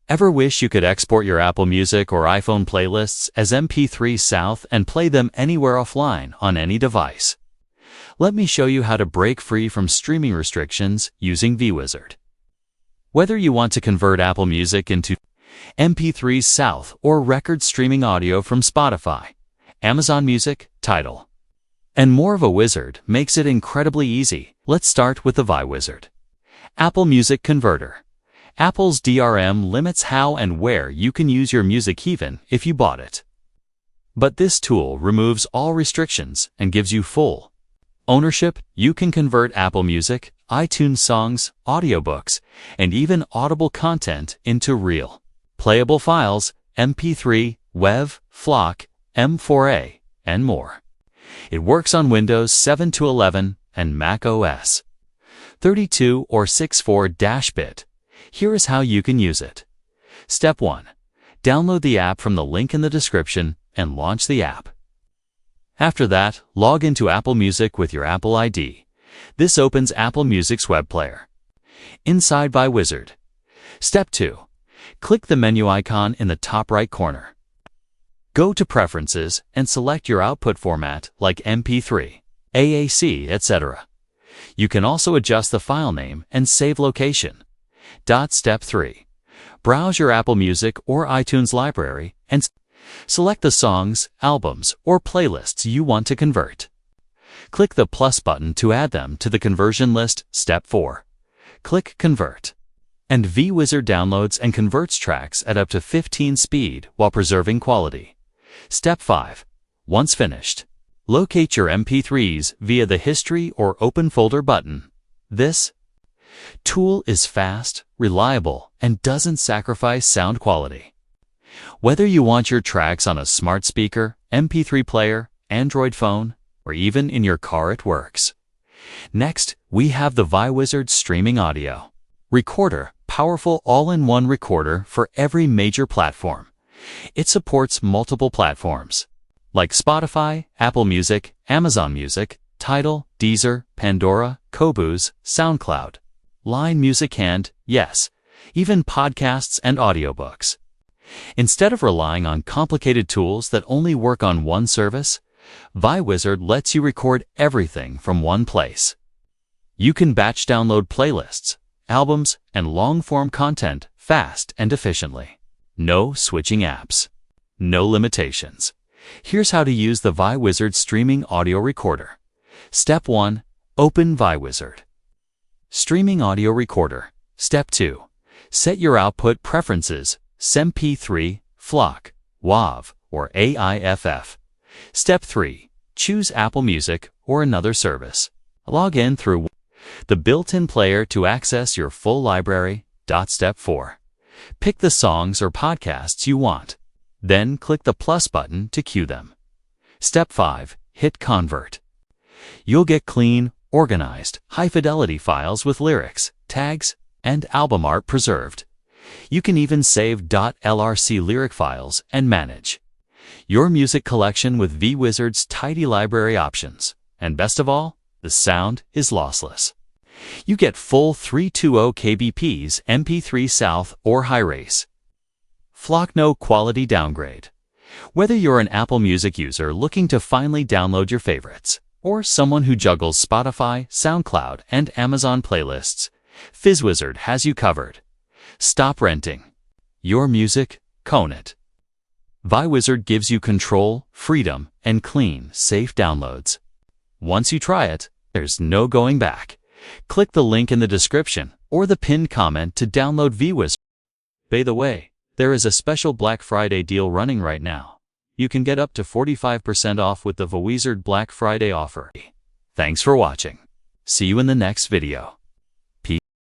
Ever wish you could export your Apple Music or iPhone playlists as MP3 South and play them anywhere offline on any device? Let me show you how to break free from streaming restrictions using ViWizard. Whether you want to convert Apple Music into MP3 South or record streaming audio from Spotify, Amazon Music, Tidal, and more of a wizard makes it incredibly easy. Let's start with the ViWizard. Apple Music Converter. Apple's DRM limits how and where you can use your music even if you bought it. But this tool removes all restrictions and gives you full ownership. You can convert Apple Music, iTunes songs, audiobooks, and even Audible content into real, playable files, MP3, WAV, FLAC, M4A, and more. It works on Windows 7 to 11 and Mac OS 32 or 64-bit. Here is how you can use it. Step 1. Download the app from the link in the description and launch the app. After that, log into Apple Music with your Apple ID. This opens Apple Music's web player. Inside ViWizard. Step 2. Click the menu icon in the top right corner. Go to Preferences and select your output format like MP3, AAC, etc. You can also adjust the file name and save location. Step 3. Browse your Apple Music or iTunes library and select the songs, albums, or playlists you want to convert. Click the plus button to add them to the conversion list. Step 4. Click Convert. And ViWizard downloads and converts tracks at up to 15 speed while preserving quality. Step 5. Once finished, locate your MP3s via the History or Open Folder button. This tool is fast, reliable, and doesn't sacrifice sound quality. Whether you want your tracks on a smart speaker, MP3 player, Android phone, or even in your car, it works. Next, we have the ViWizard Streaming Audio Recorder, powerful all-in-one recorder for every major platform. It supports multiple platforms like Spotify, Apple Music, Amazon Music, Tidal, Deezer, Pandora, Qobuz, SoundCloud, Line Music, and, yes, even podcasts and audiobooks. Instead of relying on complicated tools that only work on one service, ViWizard lets you record everything from one place. You can batch download playlists, albums, and long-form content fast and efficiently. No switching apps. No limitations. Here's how to use the ViWizard Streaming Audio Recorder. Step 1. Open ViWizard. Streaming Audio Recorder. Step 2. Set your output preferences, MP3, FLAC, WAV, or AIFF. Step 3. Choose Apple Music or another service. Log in through the built-in player to access your full library. Step 4. Pick the songs or podcasts you want. Then click the plus button to queue them. Step 5. Hit Convert. You'll get clean, organized, high-fidelity files with lyrics, tags, and album art preserved. You can even save .lrc lyric files and manage your music collection with ViWizard's tidy library options. And best of all, the sound is lossless. You get full 320 kbps MP3 South or high-res. FLAC no quality downgrade. Whether you're an Apple Music user looking to finally download your favorites, or someone who juggles Spotify, SoundCloud, and Amazon playlists, ViWizard has you covered. Stop renting your music, own it. ViWizard gives you control, freedom, and clean, safe downloads. Once you try it, there's no going back. Click the link in the description or the pinned comment to download ViWizard. By the way, there is a special Black Friday deal running right now. You can get up to 45% off with the ViWizard Black Friday offer. Thanks for watching. See you in the next video.